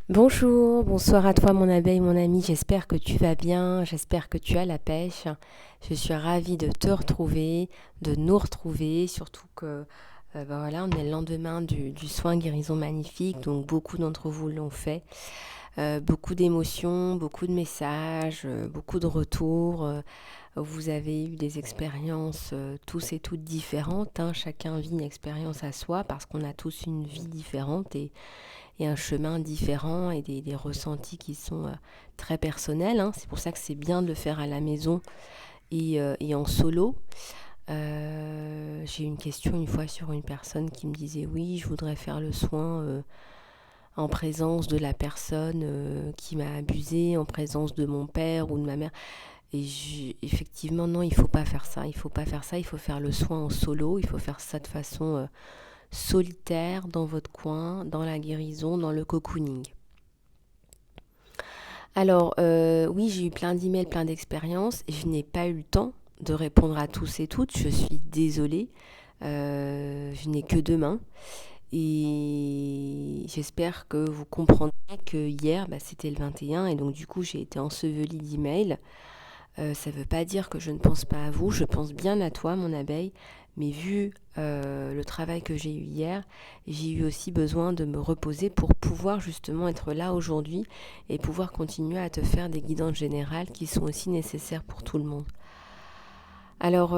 Bonjour, bonsoir à toi mon abeille, mon ami, j'espère que tu vas bien, j'espère que tu as la pêche. Je suis ravie de te retrouver, de nous retrouver, surtout que voilà, on est le lendemain du soin guérison magnifique, donc beaucoup d'entre vous l'ont fait. Beaucoup d'émotions, beaucoup de messages, beaucoup de retours. Vous avez eu des expériences tous et toutes différentes, hein. Chacun vit une expérience à soi parce qu'on a tous une vie différente et un chemin différent et des ressentis qui sont très personnels, hein. C'est pour ça que c'est bien de le faire à la maison et en solo. J'ai eu une question une fois sur une personne qui me disait oui, je voudrais faire le soin en présence de la personne qui m'a abusée, en présence de mon père ou de ma mère. Effectivement, non, il faut pas faire ça. Il faut pas faire ça. Il faut faire le soin en solo. Il faut faire ça de façon solitaire, dans votre coin, dans la guérison, dans le cocooning. Alors, oui, j'ai eu plein d'emails, plein d'expériences. Je n'ai pas eu le temps de répondre à tous et toutes. Je suis désolée. Je n'ai que demain. Et j'espère que vous comprendrez que hier, c'était le 21 et donc du coup, j'ai été ensevelie d'emails. Ça ne veut pas dire que je ne pense pas à vous, je pense bien à toi, mon abeille, mais vu le travail que j'ai eu hier, j'ai eu aussi besoin de me reposer pour pouvoir justement être là aujourd'hui et pouvoir continuer à te faire des guidances générales qui sont aussi nécessaires pour tout le monde. Alors,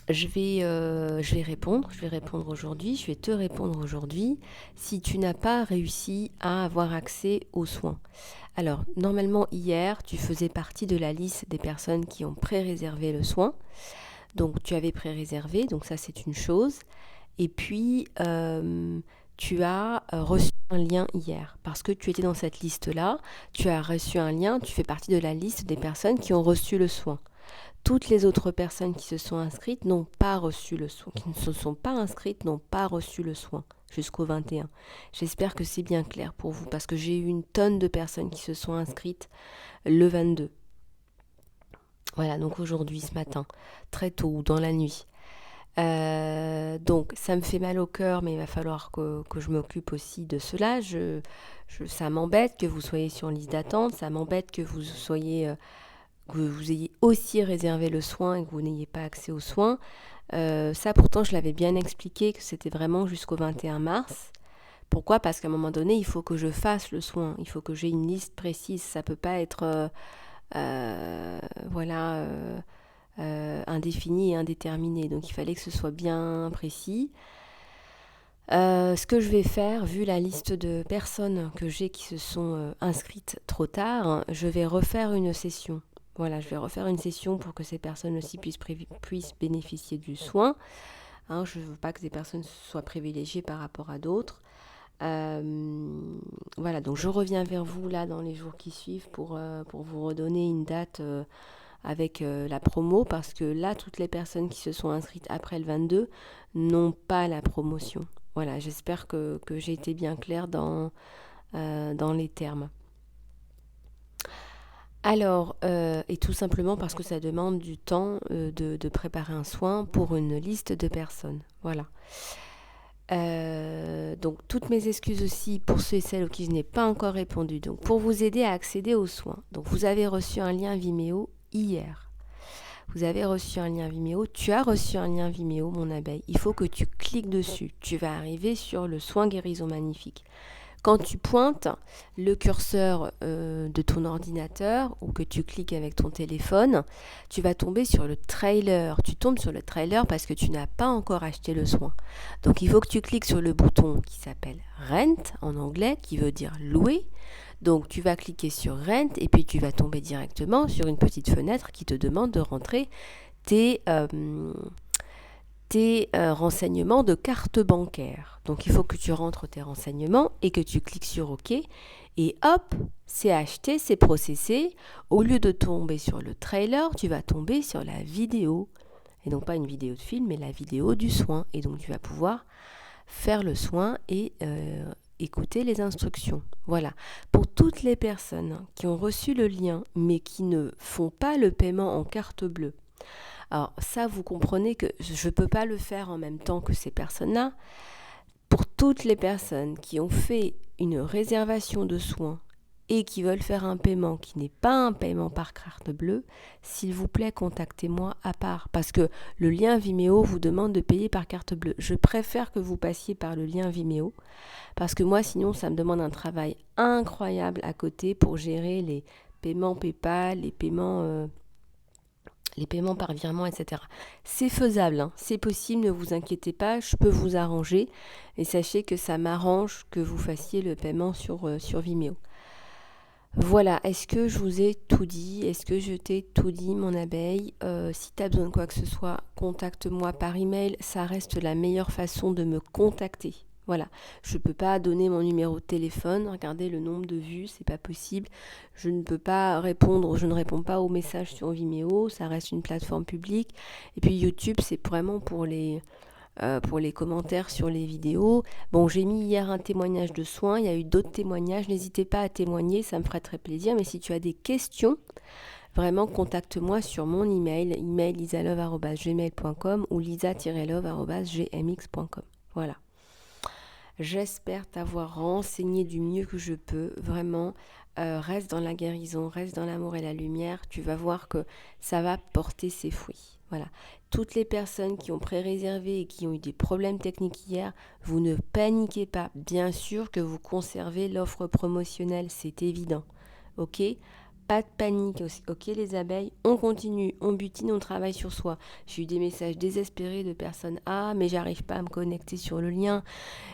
je vais répondre aujourd'hui, je vais te répondre aujourd'hui si tu n'as pas réussi à avoir accès aux soins. Alors, normalement, hier, tu faisais partie de la liste des personnes qui ont pré-réservé le soin. Donc, tu avais pré-réservé, donc ça, c'est une chose. Et puis, tu as reçu un lien hier. Parce que tu étais dans cette liste-là, tu as reçu un lien, tu fais partie de la liste des personnes qui ont reçu le soin. Toutes les autres personnes qui se sont inscrites n'ont pas reçu le soin, qui ne se sont pas inscrites n'ont pas reçu le soin jusqu'au 21. J'espère que c'est bien clair pour vous parce que j'ai eu une tonne de personnes qui se sont inscrites le 22. Voilà, donc aujourd'hui, ce matin, très tôt ou dans la nuit. Donc ça me fait mal au cœur, mais il va falloir que je m'occupe aussi de cela. Ça m'embête que vous soyez sur liste d'attente, ça m'embête que vous soyez que vous ayez aussi réservé le soin et que vous n'ayez pas accès aux soins. Ça, pourtant, je l'avais bien expliqué que c'était vraiment jusqu'au 21 mars. Pourquoi? Parce qu'à un moment donné, il faut que je fasse le soin. Il faut que j'ai une liste précise. Ça peut pas être voilà, indéfini et indéterminé. Donc, il fallait que ce soit bien précis. Ce que je vais faire, vu la liste de personnes que j'ai qui se sont inscrites trop tard, hein, je vais refaire une session. Voilà, je vais refaire une session pour que ces personnes aussi puissent bénéficier du soin. Hein, je ne veux pas que ces personnes soient privilégiées par rapport à d'autres. Voilà, donc je reviens vers vous là dans les jours qui suivent pour vous redonner une date avec la promo parce que là, toutes les personnes qui se sont inscrites après le 22 n'ont pas la promotion. Voilà, j'espère que j'ai été bien claire dans les termes. Alors, et tout simplement parce que ça demande du temps de préparer un soin pour une liste de personnes. Voilà. Donc, toutes mes excuses aussi pour ceux et celles auxquels je n'ai pas encore répondu. Donc, pour vous aider à accéder aux soins. Donc, vous avez reçu un lien Vimeo hier. Vous avez reçu un lien Vimeo. Tu as reçu un lien Vimeo, mon abeille. Il faut que tu cliques dessus. Tu vas arriver sur le soin guérison magnifique. Quand tu pointes le curseur de ton ordinateur ou que tu cliques avec ton téléphone, tu vas tomber sur le trailer. Tu tombes sur le trailer parce que tu n'as pas encore acheté le soin. Donc il faut que tu cliques sur le bouton qui s'appelle Rent en anglais, qui veut dire louer. Donc tu vas cliquer sur Rent et puis tu vas tomber directement sur une petite fenêtre qui te demande de rentrer tes, renseignements de carte bancaire. Donc il faut que tu rentres tes renseignements et que tu cliques sur OK. Et hop, c'est acheté, c'est processé. Au lieu de tomber sur le trailer, tu vas tomber sur la vidéo. Et donc pas une vidéo de film, mais la vidéo du soin. Et donc tu vas pouvoir faire le soin et écouter les instructions. Voilà. Pour toutes les personnes qui ont reçu le lien, mais qui ne font pas le paiement en carte bleue, alors ça, vous comprenez que je ne peux pas le faire en même temps que ces personnes-là. Pour Toutes les personnes qui ont fait une réservation de soins et qui veulent faire un paiement qui n'est pas un paiement par carte bleue, s'il vous plaît, contactez-moi à part. Parce que le lien Vimeo vous demande de payer par carte bleue. Je préfère que vous passiez par le lien Vimeo. Parce que moi, sinon, ça me demande un travail incroyable à côté pour gérer les paiements PayPal, les paiements par virement, etc. C'est faisable, hein, c'est possible, ne vous inquiétez pas, je peux vous arranger. Et sachez que ça m'arrange que vous fassiez le paiement sur Vimeo. Voilà, est-ce que je vous ai tout dit? Est-ce que je t'ai tout dit, mon abeille? Si tu as besoin de quoi que ce soit, contacte-moi par email. Ça reste la meilleure façon de me contacter. Voilà, je ne peux pas donner mon numéro de téléphone, regardez le nombre de vues, c'est pas possible. Je ne peux pas répondre, je ne réponds pas aux messages sur Vimeo, ça reste une plateforme publique. Et puis YouTube, c'est vraiment pour les commentaires sur les vidéos. Bon, j'ai mis hier un témoignage de soins, il y a eu d'autres témoignages, n'hésitez pas à témoigner, ça me ferait très plaisir. Mais si tu as des questions, vraiment contacte-moi sur mon email lisalove@gmail.com ou lisa-love@gmx.com. Voilà. J'espère t'avoir renseigné du mieux que je peux, vraiment. Reste dans la guérison, reste dans l'amour et la lumière, tu vas voir que ça va porter ses fruits. Voilà. Toutes les personnes qui ont pré-réservé et qui ont eu des problèmes techniques hier, vous ne paniquez pas. Bien sûr que vous conservez l'offre promotionnelle, c'est évident. Ok ? Pas de panique, ok les abeilles, on continue, on butine, on travaille sur soi. J'ai eu des messages désespérés de personnes, ah mais j'arrive pas à me connecter sur le lien,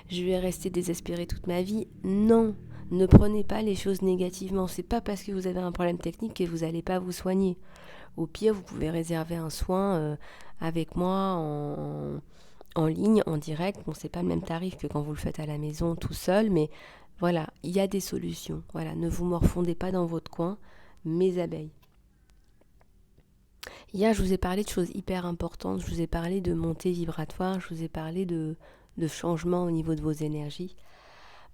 je vais rester désespérée toute ma vie. Non, ne prenez pas les choses négativement, c'est pas parce que vous avez un problème technique que vous n'allez pas vous soigner. Au pire, vous pouvez réserver un soin avec moi en ligne, en direct. Bon, c'est pas le même tarif que quand vous le faites à la maison tout seul, mais voilà, il y a des solutions. Voilà, ne vous morfondez pas dans votre coin, mes abeilles. Hier, je vous ai parlé de choses hyper importantes. Je vous ai parlé de montée vibratoire, je vous ai parlé de changement au niveau de vos énergies.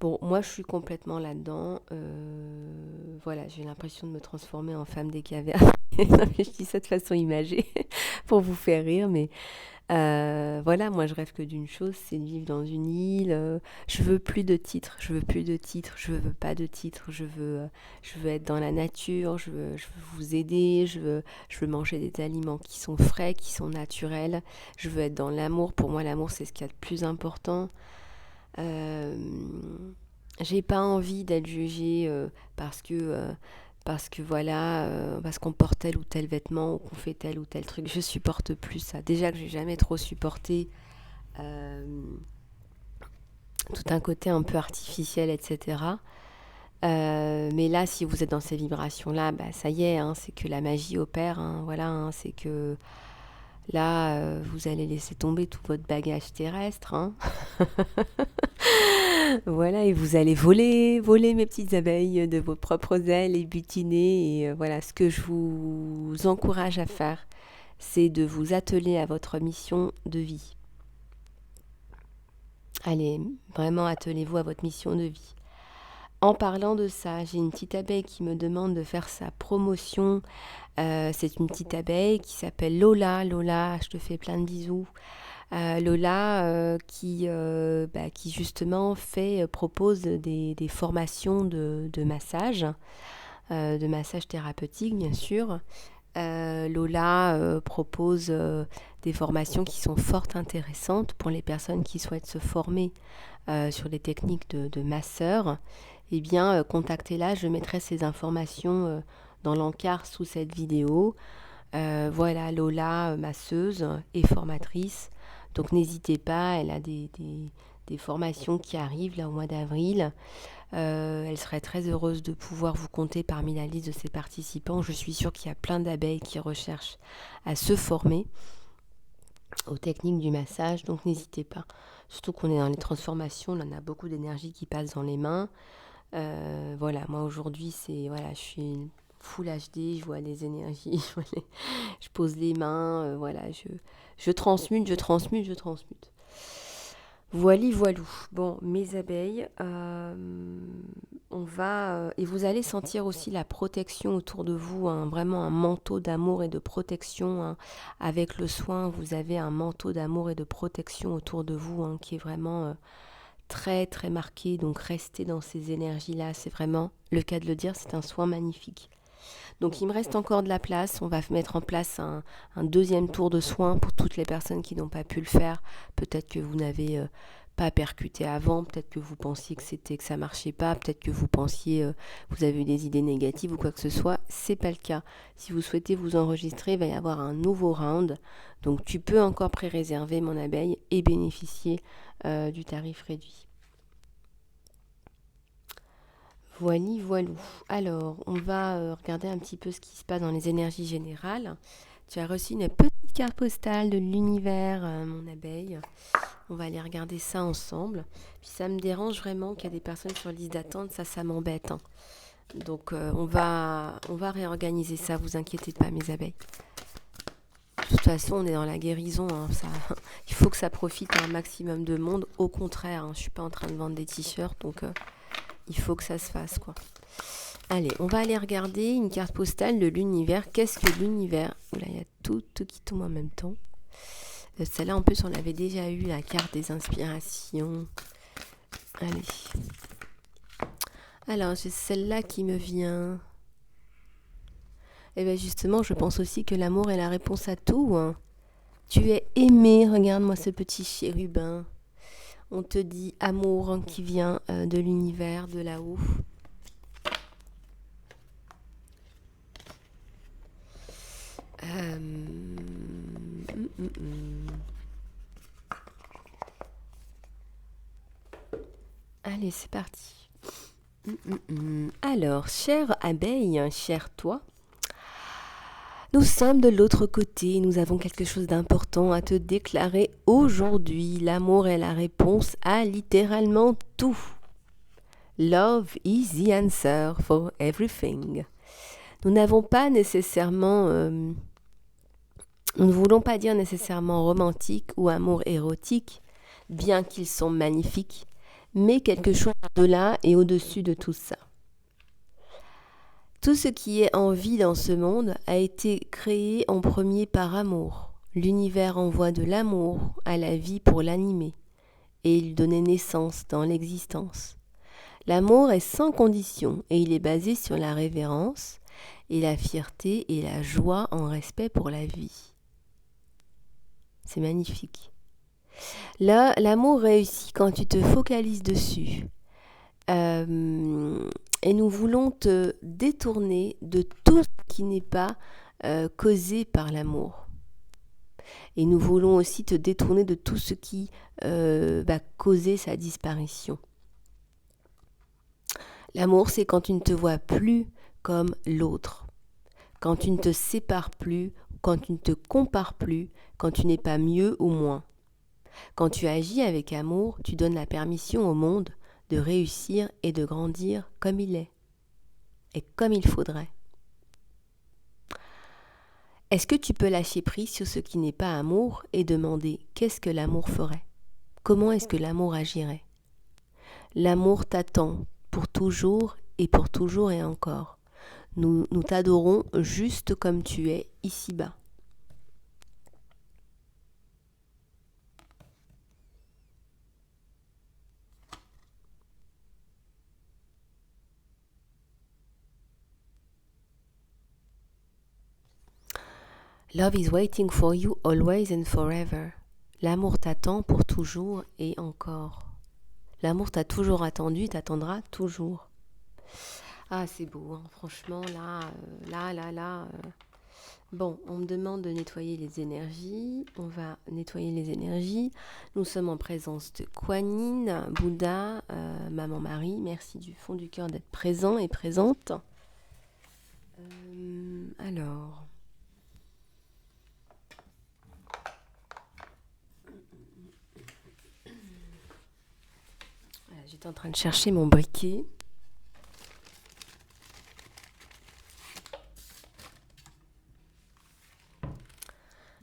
Bon, moi, je suis complètement là-dedans. Voilà, j'ai l'impression de me transformer en femme des cavernes. Je dis ça de façon imagée pour vous faire rire, mais voilà, moi, je rêve que d'une chose, c'est de vivre dans une île. Je veux plus de titres, je veux plus de titres, je veux pas de titres. Je veux être dans la nature, je veux vous aider, je veux manger des aliments qui sont frais, qui sont naturels. Je veux être dans l'amour. Pour moi, l'amour, c'est ce qu'il y a de plus important. J'ai pas envie d'être jugée parce que voilà, parce qu'on porte tel ou tel vêtement ou qu'on fait tel ou tel truc. Je supporte plus ça. Déjà que j'ai jamais trop supporté tout un côté un peu artificiel, etc. Mais là, si vous êtes dans ces vibrations-là, bah, ça y est, hein, c'est que la magie opère. Hein, voilà, hein, c'est que là, vous allez laisser tomber tout votre bagage terrestre. Hein. Voilà, et vous allez voler mes petites abeilles de vos propres ailes et butiner. Et voilà, ce que je vous encourage à faire, c'est de vous atteler à votre mission de vie. Allez, vraiment attelez-vous à votre mission de vie. En parlant de ça, j'ai une petite abeille qui me demande de faire sa promotion. C'est une petite abeille qui s'appelle Lola. Lola, je te fais plein de bisous. Lola qui justement propose des formations de massage thérapeutique bien sûr. Lola propose des formations qui sont fort intéressantes pour les personnes qui souhaitent se former sur les techniques de masseur. Eh bien, contactez-la, je mettrai ces informations dans l'encart sous cette vidéo. Voilà, Lola, masseuse et formatrice. Donc n'hésitez pas, elle a des formations qui arrivent là au mois d'avril. Elle serait très heureuse de pouvoir vous compter parmi la liste de ses participants. Je suis sûre qu'il y a plein d'abeilles qui recherchent à se former aux techniques du massage, donc n'hésitez pas. Surtout qu'on est dans les transformations, là, on a beaucoup d'énergie qui passe dans les mains. Voilà, moi aujourd'hui, je suis full HD, je vois les énergies, je pose les mains, voilà, je transmute. Voilou. Bon, mes abeilles, on va... et vous allez sentir aussi la protection autour de vous, hein, vraiment un manteau d'amour et de protection. Hein. Avec le soin, vous avez un manteau d'amour et de protection autour de vous, hein, qui est vraiment très très marqué, donc restez dans ces énergies-là, c'est vraiment le cas de le dire, c'est un soin magnifique. Donc il me reste encore de la place, on va mettre en place un deuxième tour de soins pour toutes les personnes qui n'ont pas pu le faire. Peut-être que vous n'avez pas percuté avant, peut-être que vous pensiez que ça marchait pas, peut-être que vous pensiez vous avez eu des idées négatives ou quoi que ce soit, c'est pas le cas. Si vous souhaitez vous enregistrer, il va y avoir un nouveau round. Donc tu peux encore pré-réserver mon abeille et bénéficier du tarif réduit. Voili, voilou. Alors, on va regarder un petit peu ce qui se passe dans les énergies générales. Tu as reçu une petite carte postale de l'univers, mon abeille. On va aller regarder ça ensemble. Puis ça me dérange vraiment qu'il y a des personnes sur liste d'attente, ça m'embête. Hein. Donc on va réorganiser ça, vous inquiétez pas mes abeilles. De toute façon, on est dans la guérison, hein, il faut que ça profite à un maximum de monde. Au contraire, hein, je suis pas en train de vendre des t-shirts, donc il faut que ça se fasse, quoi. Allez, on va aller regarder une carte postale de l'univers. Qu'est-ce que l'univers? Là, il y a tout qui tombe en même temps. Celle-là, en plus, on avait déjà eu la carte des inspirations. Allez. Alors, j'ai celle-là qui me vient. Et bien justement, je pense aussi que l'amour est la réponse à tout. Hein. Tu es aimé, regarde-moi ce petit chérubin. On te dit amour hein, qui vient de l'univers, de là-haut. Allez, c'est parti. Alors, chère abeille, cher toi, nous sommes de l'autre côté, nous avons quelque chose d'important à te déclarer aujourd'hui. L'amour est la réponse à littéralement tout. Love is the answer for everything. Nous n'avons pas nécessairement... nous ne voulons pas dire nécessairement romantique ou amour érotique, bien qu'ils sont magnifiques, mais quelque chose au-delà et au-dessus de tout ça. Tout ce qui est en vie dans ce monde a été créé en premier par amour. L'univers envoie de l'amour à la vie pour l'animer, et il donnait naissance dans l'existence. L'amour est sans condition et il est basé sur la révérence et la fierté et la joie en respect pour la vie. C'est magnifique. Là, l'amour réussit quand tu te focalises dessus. Et nous voulons te détourner de tout ce qui n'est pas causé par l'amour. Et nous voulons aussi te détourner de tout ce qui va causer sa disparition. L'amour, c'est quand tu ne te vois plus comme l'autre, quand tu ne te sépares plus, quand tu ne te compares plus, quand tu n'es pas mieux ou moins. Quand tu agis avec amour, tu donnes la permission au monde de réussir et de grandir comme il est et comme il faudrait. Est-ce que tu peux lâcher prise sur ce qui n'est pas amour et demander qu'est-ce que l'amour ferait? Comment est-ce que l'amour agirait? L'amour t'attend pour toujours et encore. Nous t'adorons juste comme tu es ici-bas. Love is waiting for you always and forever. L'amour t'attend pour toujours et encore. L'amour t'a toujours attendu, t'attendra toujours. Ah, c'est beau, hein. Franchement, là. Bon, on me demande de nettoyer les énergies. On va nettoyer les énergies. Nous sommes en présence de Kuan Yin, Bouddha, Maman Marie. Merci du fond du cœur d'être présent et présente. Alors... J'étais en train de chercher mon briquet.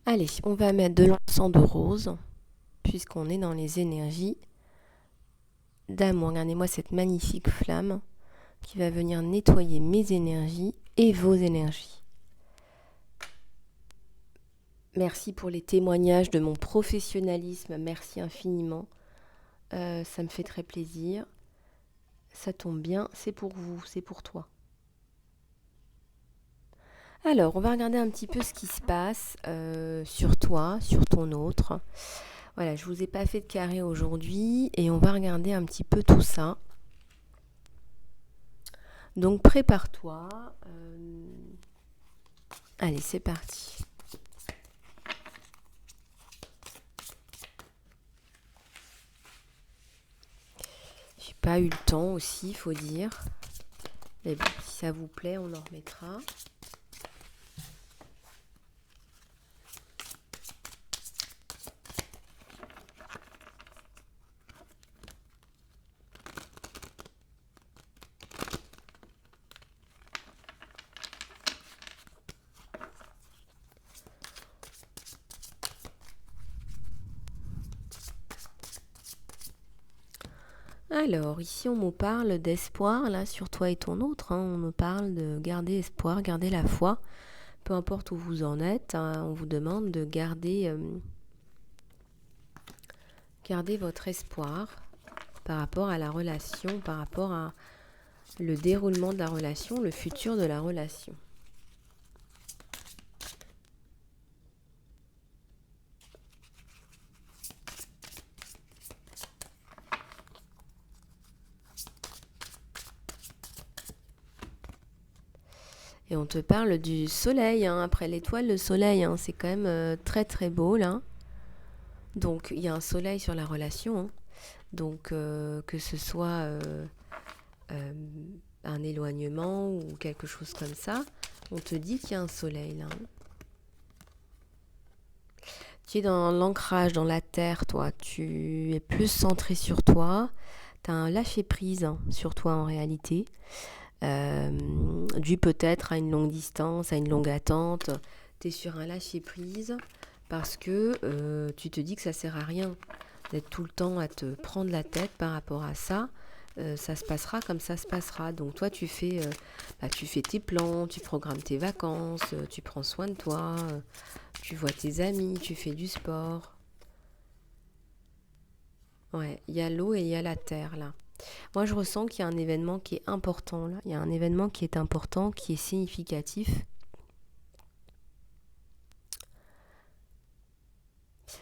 Allez, on va mettre de l'encens de rose, puisqu'on est dans les énergies d'amour. Regardez-moi cette magnifique flamme qui va venir nettoyer mes énergies et vos énergies. Merci pour les témoignages de mon professionnalisme, merci infiniment. Ça me fait très plaisir. Ça tombe bien, c'est pour vous, c'est pour toi. Alors, on va regarder un petit peu ce qui se passe sur toi, sur ton autre. Voilà, je vous ai pas fait de carré aujourd'hui et on va regarder un petit peu tout ça. Donc, prépare-toi. Allez, c'est parti. J'ai pas eu le temps aussi, faut dire. Mais bon, si ça vous plaît, on en remettra. Alors, ici, on me parle d'espoir, là, sur toi et ton autre. On me parle de garder espoir, garder la foi. Peu importe où vous en êtes, on vous demande de garder votre espoir par rapport à la relation, par rapport à le déroulement de la relation, le futur de la relation. Et on te parle du soleil, après l'étoile, le soleil, c'est quand même très très beau là. Donc il y a un soleil sur la relation, donc que ce soit euh, un éloignement ou quelque chose comme ça, on te dit qu'il y a un soleil là. Tu es dans l'ancrage, dans la terre, toi. Tu es plus centré sur toi. Tu as un lâcher-prise sur toi en réalité. Dû peut-être à une longue distance, à une longue attente. Tu es sur un lâcher-prise parce que tu te dis que ça sert à rien d'être tout le temps à te prendre la tête par rapport à ça. Ça se passera comme ça se passera. Donc toi, tu fais tes plans, tu programmes tes vacances, tu prends soin de toi, tu vois tes amis, tu fais du sport. Ouais, il y a l'eau et il y a la terre là. Moi, je ressens qu'il y a un événement qui est important là. Il y a un événement qui est important, qui est significatif.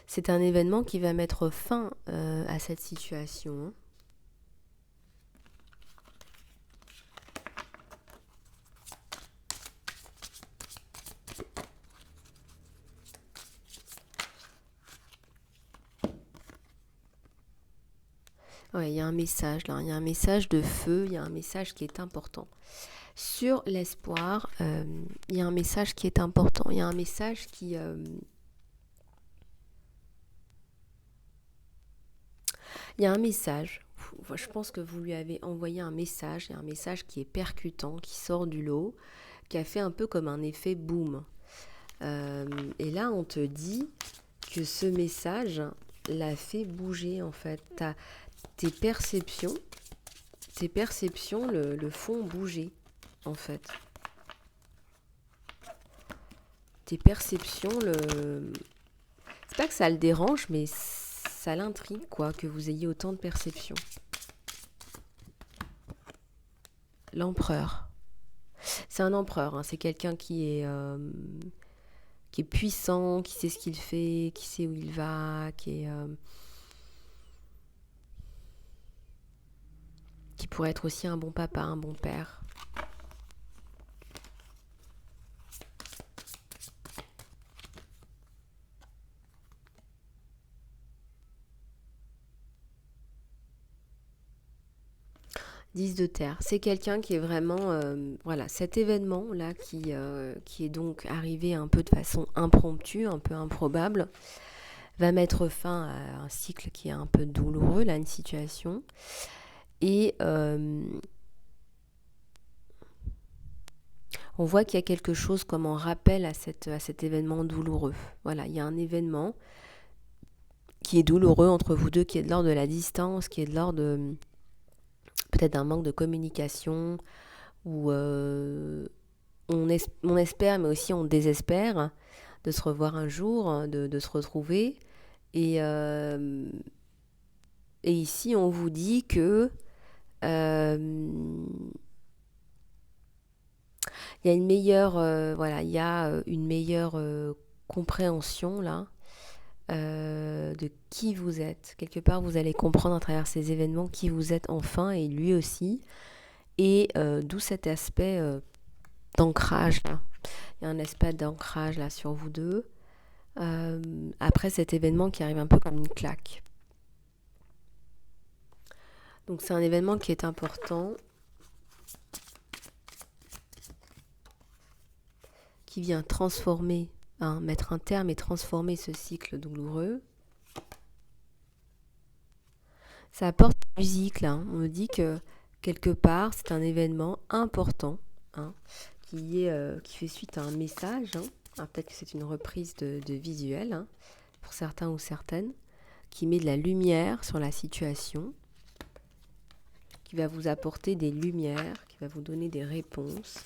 C'est un événement qui va mettre fin à cette situation. Ouais, il y a un message là, il y a un message de feu, il y a un message qui est important. Sur l'espoir, il y a un message qui est important, il y a un message il y a un message, je pense que vous lui avez envoyé un message, il y a un message qui est percutant, qui sort du lot, qui a fait un peu comme un effet boom. Et là, on te dit que ce message l'a fait bouger en fait. Tes perceptions, le font bouger en fait. Tes perceptions, c'est pas que ça le dérange, mais ça l'intrigue quoi, que vous ayez autant de perceptions. L'empereur. C'est un empereur, c'est quelqu'un qui est puissant, qui sait ce qu'il fait, qui sait où il va, qui pourrait être aussi un bon papa, un bon père. 10 de terre. C'est quelqu'un qui est vraiment, voilà, cet événement-là qui est donc arrivé un peu de façon impromptue, un peu improbable, va mettre fin à un cycle qui est un peu douloureux, là, une situation. Et on voit qu'il y a quelque chose comme en rappel à cet événement douloureux. Voilà, il y a un événement qui est douloureux entre vous deux, qui est de l'ordre de la distance, qui est de l'ordre de peut-être d'un manque de communication, ou on espère, mais aussi on désespère de se revoir un jour, de se retrouver. Et, Et ici, on vous dit que euh, il y a une meilleure, voilà, il y a une meilleure compréhension là de qui vous êtes. Quelque part, vous allez comprendre à travers ces événements qui vous êtes enfin et lui aussi. Et d'où cet aspect d'ancrage là. Il y a un aspect d'ancrage là sur vous deux. Après cet événement qui arrive un peu comme une claque. Donc c'est un événement qui est important, qui vient transformer, mettre un terme et transformer ce cycle douloureux. Ça apporte la musique là. On me dit que quelque part c'est un événement important hein, qui fait suite à un message. Peut-être que c'est une reprise de visuel pour certains ou certaines, qui met de la lumière sur la situation, qui va vous apporter des lumières, qui va vous donner des réponses.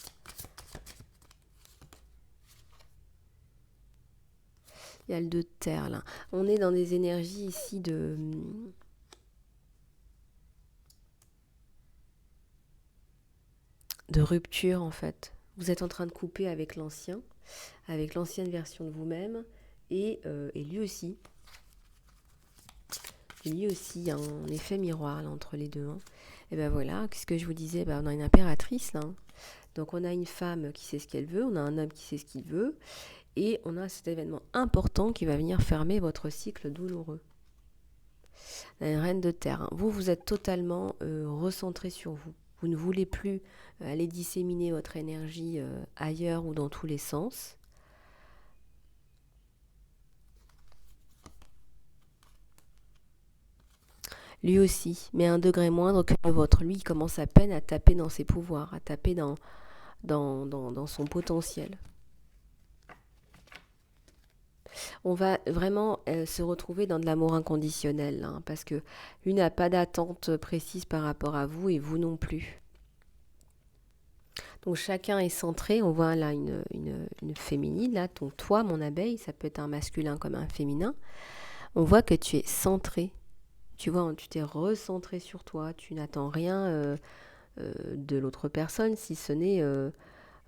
Il y a le 2 de terre là. On est dans des énergies ici de rupture en fait. Vous êtes en train de couper avec l'ancien, avec l'ancienne version de vous-même, et lui aussi. Et lui aussi, il y a un effet miroir là, entre les deux. Et ben voilà, qu'est-ce que je vous disais, on a une impératrice là. Donc on a une femme qui sait ce qu'elle veut, on a un homme qui sait ce qu'il veut, et on a cet événement important qui va venir fermer votre cycle douloureux. La reine de terre. Vous, vous êtes totalement recentré sur vous. Vous ne voulez plus aller disséminer votre énergie ailleurs ou dans tous les sens. Lui aussi, mais à un degré moindre que le vôtre. Lui, il commence à peine à taper dans ses pouvoirs, à taper dans son potentiel. On va vraiment se retrouver dans de l'amour inconditionnel, parce que lui n'a pas d'attente précise par rapport à vous et vous non plus. Donc chacun est centré, on voit là une féminine, là, donc toi mon abeille, ça peut être un masculin comme un féminin, on voit que tu es centré, tu vois, tu t'es recentré sur toi, tu n'attends rien de l'autre personne si ce n'est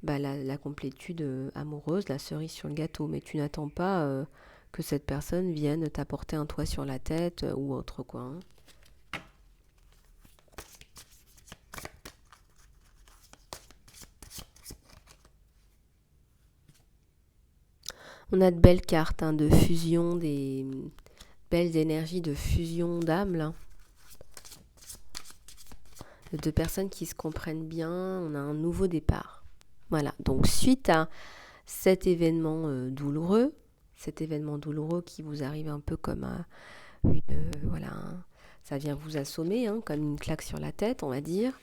la complétude amoureuse, la cerise sur le gâteau, mais tu n'attends pas que cette personne vienne t'apporter un toit sur la tête ou autre quoi. On a de belles cartes de fusion, des belles énergies de fusion d'âme là. De deux personnes qui se comprennent bien, on a un nouveau départ. Voilà, donc suite à cet événement douloureux qui vous arrive un peu comme ça vient vous assommer, comme une claque sur la tête, on va dire.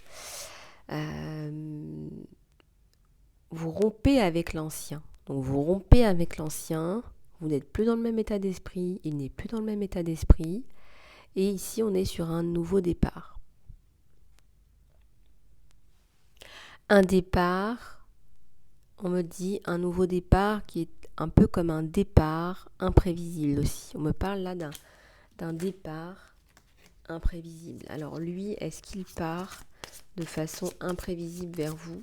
Vous rompez avec l'ancien. Donc vous rompez avec l'ancien, vous n'êtes plus dans le même état d'esprit, il n'est plus dans le même état d'esprit. Et ici, on est sur un nouveau départ. Un départ, on me dit un nouveau départ qui est un peu comme un départ imprévisible aussi. On me parle là d'un départ imprévisible. Alors lui, est-ce qu'il part de façon imprévisible vers vous ?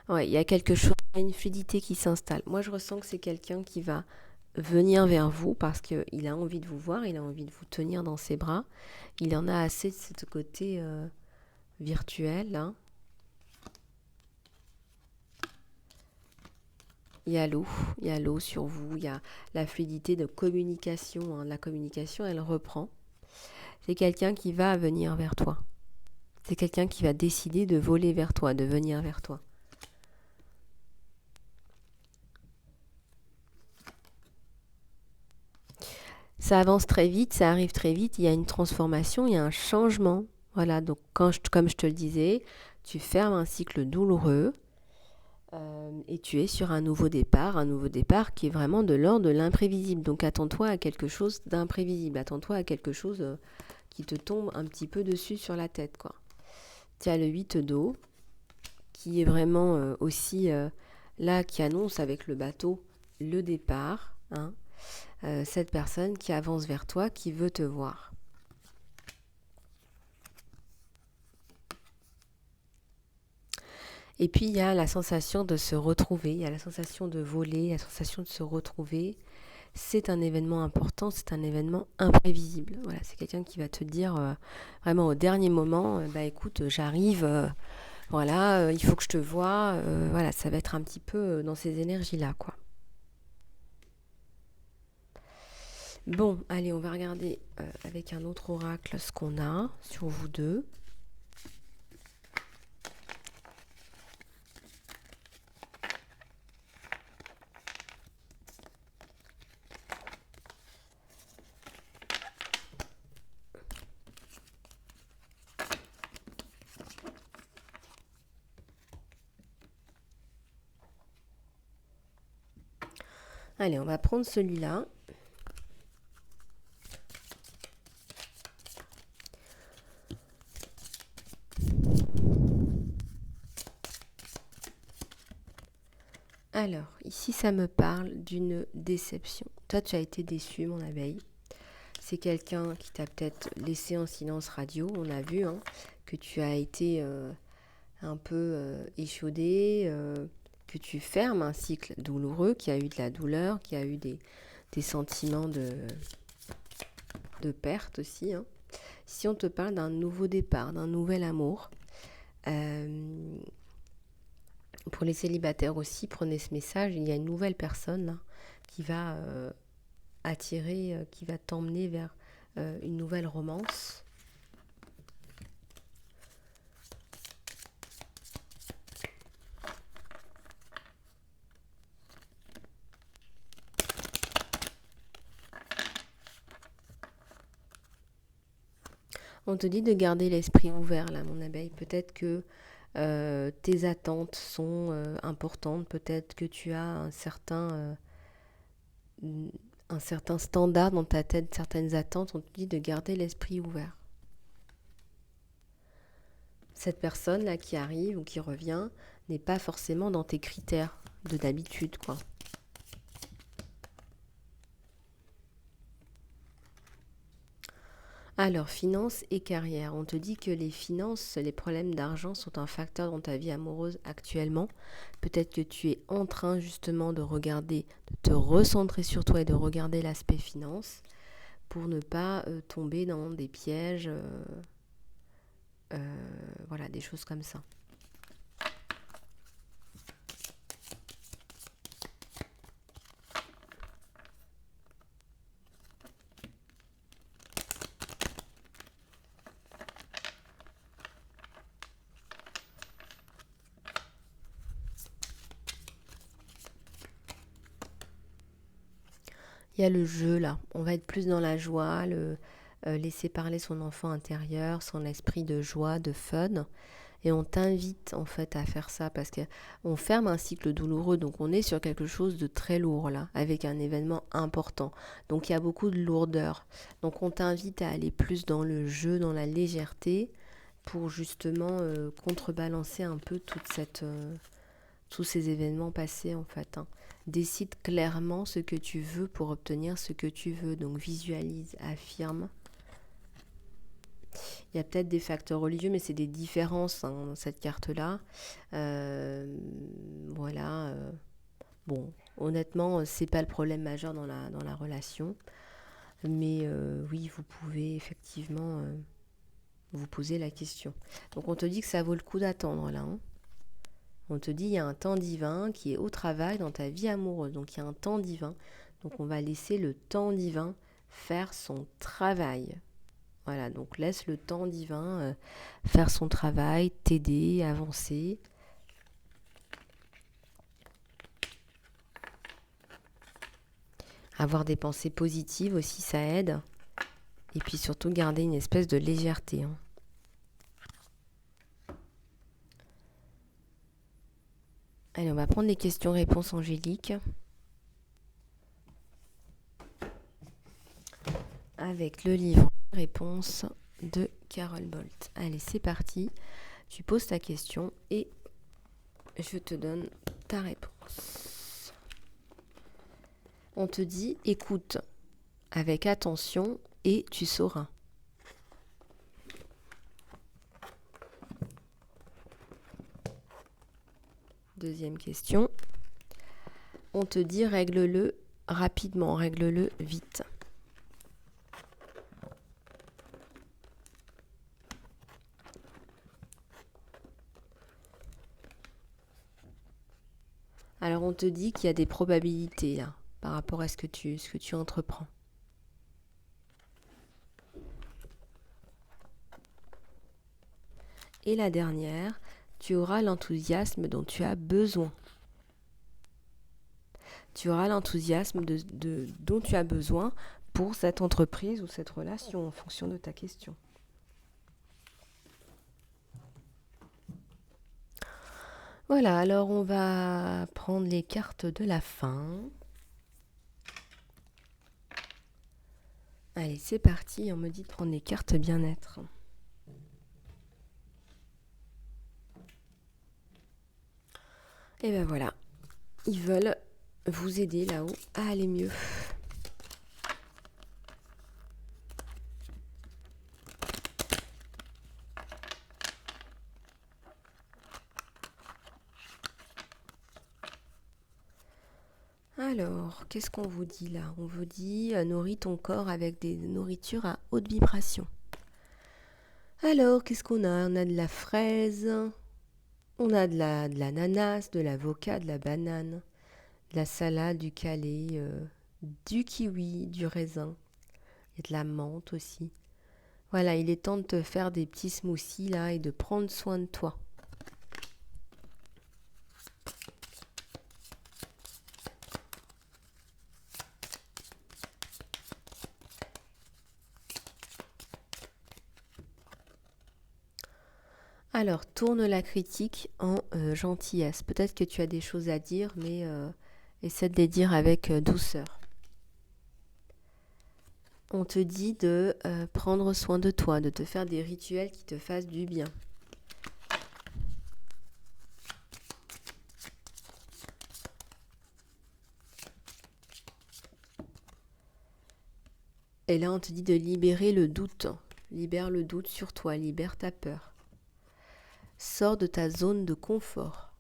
Ouais, il y a quelque chose, il y a une fluidité qui s'installe. Moi, je ressens que c'est quelqu'un qui va venir vers vous parce qu'il a envie de vous voir, il a envie de vous tenir dans ses bras. Il en a assez de ce côté virtuel. Il y a l'eau sur vous, il y a la fluidité de communication. La communication, elle reprend. C'est quelqu'un qui va venir vers toi. C'est quelqu'un qui va décider de voler vers toi, de venir vers toi. Ça avance très vite, ça arrive très vite, il y a une transformation, il y a un changement. Voilà, donc comme je te le disais, tu fermes un cycle douloureux et tu es sur un nouveau départ qui est vraiment de l'ordre de l'imprévisible. Donc attends-toi à quelque chose d'imprévisible, attends-toi à quelque chose qui te tombe un petit peu dessus sur la tête, quoi. Tu as le 8 d'eau, qui est vraiment aussi là qui annonce avec le bateau le départ, hein, cette personne qui avance vers toi, qui veut te voir. Et puis il y a la sensation de se retrouver, il y a la sensation de voler, la sensation de se retrouver. C'est un événement important, c'est un événement imprévisible. Voilà, c'est quelqu'un qui va te dire vraiment au dernier moment, bah écoute, j'arrive, voilà, il faut que je te voie. Voilà, ça va être un petit peu dans ces énergies-là, quoi. Bon, allez, on va regarder avec un autre oracle ce qu'on a sur vous deux. Allez, on va prendre celui-là. Alors, ici, ça me parle d'une déception. Toi, tu as été déçu, mon abeille. C'est quelqu'un qui t'a peut-être laissé en silence radio. On a vu hein, que tu as été un peu échaudé, que tu fermes un cycle douloureux, qui a eu de la douleur, qui a eu des sentiments de perte aussi. Hein. Si on te parle d'un nouveau départ, d'un nouvel amour, pour les célibataires aussi, prenez ce message, il y a une nouvelle personne là, qui va attirer, qui va t'emmener vers une nouvelle romance. On te dit de garder l'esprit ouvert là, mon abeille. Peut-être que tes attentes sont importantes. Peut-être que tu as un certain standard dans ta tête, certaines attentes. On te dit de garder l'esprit ouvert. Cette personne là qui arrive ou qui revient n'est pas forcément dans tes critères de d'habitude, quoi. Alors, finances et carrière. On te dit que les finances, les problèmes d'argent sont un facteur dans ta vie amoureuse actuellement. Peut-être que tu es en train justement de regarder, de te recentrer sur toi et de regarder l'aspect finance pour ne pas tomber dans des pièges, voilà, des choses comme ça. Il y a le jeu là, on va être plus dans la joie, laisser parler son enfant intérieur, son esprit de joie, de fun. Et on t'invite en fait à faire ça parce qu'on ferme un cycle douloureux, donc on est sur quelque chose de très lourd là, avec un événement important. Donc il y a beaucoup de lourdeur. Donc on t'invite à aller plus dans le jeu, dans la légèreté, pour justement contrebalancer un peu tous ces événements passés en fait. Hein. Décide clairement ce que tu veux pour obtenir ce que tu veux. Donc visualise, affirme. Il y a peut-être des facteurs religieux, mais c'est des différences hein, dans cette carte-là. Voilà. Bon, honnêtement, c'est pas le problème majeur dans la relation. Mais oui, vous pouvez effectivement vous poser la question. Donc on te dit que ça vaut le coup d'attendre là. Hein. On te dit il y a un temps divin qui est au travail dans ta vie amoureuse. Donc il y a un temps divin. Donc on va laisser le temps divin faire son travail. Voilà, donc laisse le temps divin faire son travail, t'aider, avancer. Avoir des pensées positives aussi, ça aide. Et puis surtout garder une espèce de légèreté. Hein. Allez, on va prendre les questions-réponses angéliques. Avec le livre Réponse de Carol Bolt. Allez, c'est parti. Tu poses ta question et je te donne ta réponse. chance. On te dit, écoute avec attention et tu sauras. Deuxième question. On te dit, règle-le rapidement, règle-le vite. Alors on te dit qu'il y a des probabilités là, par rapport à ce que tu entreprends. Et la dernière, tu auras l'enthousiasme dont tu as besoin. Tu auras l'enthousiasme dont tu as besoin pour cette entreprise ou cette relation en fonction de ta question. Voilà, alors on va prendre les cartes de la fin. Allez, c'est parti, on me dit de prendre les cartes bien-être. Et ben voilà, ils veulent vous aider là-haut à aller mieux. Alors, qu'est-ce qu'on vous dit là? On vous dit nourris ton corps avec des nourritures à haute vibration. Alors, qu'est-ce qu'on a? On a de la fraise, on a de l'ananas, de l'avocat, de la banane, de la salade, du calé, du kiwi, du raisin et de la menthe aussi. Voilà, il est temps de te faire des petits smoothies là et de prendre soin de toi. Alors, tourne la critique en gentillesse. Peut-être que tu as des choses à dire, mais essaie de les dire avec douceur. On te dit de prendre soin de toi, de te faire des rituels qui te fassent du bien. Et là, on te dit de libérer le doute. Libère le doute sur toi, libère ta peur. Sors de ta zone de confort.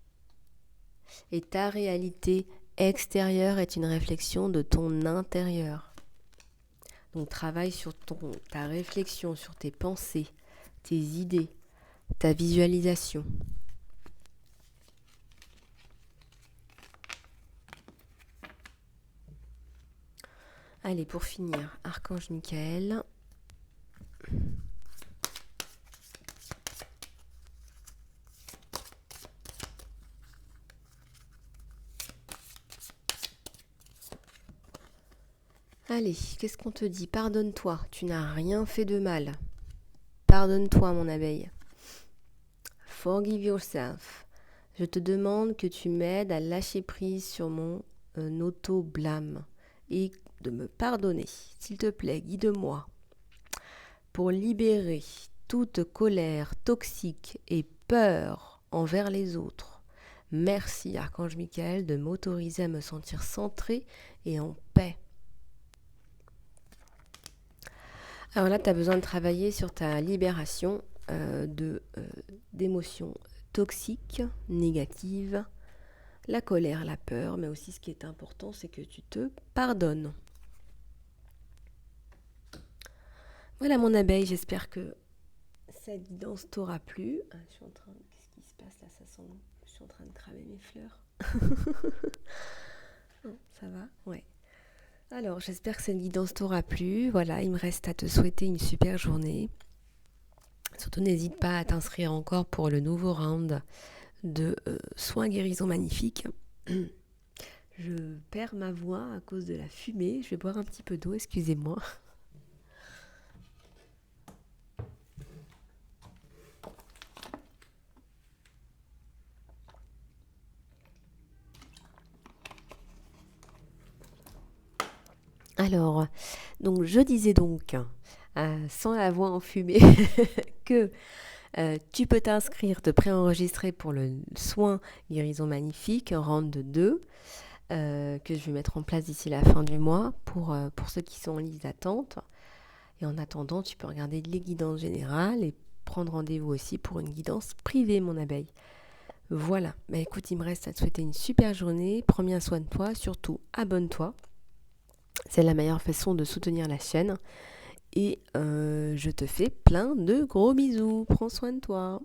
Et ta réalité extérieure est une réflexion de ton intérieur. Donc travaille sur ta réflexion, sur tes pensées, tes idées, ta visualisation. Allez, pour finir, Archange Michael. Allez, qu'est-ce qu'on te dit? Pardonne-toi, tu n'as rien fait de mal. Pardonne-toi, mon abeille. Forgive yourself. Je te demande que tu m'aides à lâcher prise sur mon auto-blâme et de me pardonner. S'il te plaît, guide-moi pour libérer toute colère toxique et peur envers les autres. Merci, Archange Michael, de m'autoriser à me sentir centrée et en paix. Alors là, tu as besoin de travailler sur ta libération d'émotions toxiques, négatives, la colère, la peur, mais aussi ce qui est important, c'est que tu te pardonnes. Voilà mon abeille, j'espère que cette guidance t'aura plu. Qu'est-ce qui se passe là? Ça sent... Je suis en train de cramer mes fleurs. Ça va? Ouais. Alors, j'espère que cette guidance t'aura plu. Voilà, il me reste à te souhaiter une super journée. Surtout, n'hésite pas à t'inscrire encore pour le nouveau round de soins guérison magnifiques. Je perds ma voix à cause de la fumée. Je vais boire un petit peu d'eau, excusez-moi. Alors, donc je disais donc, sans la voix enfumée, que Tu peux t'inscrire, te préenregistrer pour le soin guérison magnifique, round de 2, que je vais mettre en place d'ici la fin du mois pour ceux qui sont en liste d'attente. Et en attendant, tu peux regarder les guidances générales et prendre rendez-vous aussi pour une guidance privée, mon abeille. Voilà, bah écoute, il me reste à te souhaiter une super journée, prends bien soin de toi, surtout abonne-toi, c'est la meilleure façon de soutenir la chaîne et je te fais plein de gros bisous, prends soin de toi.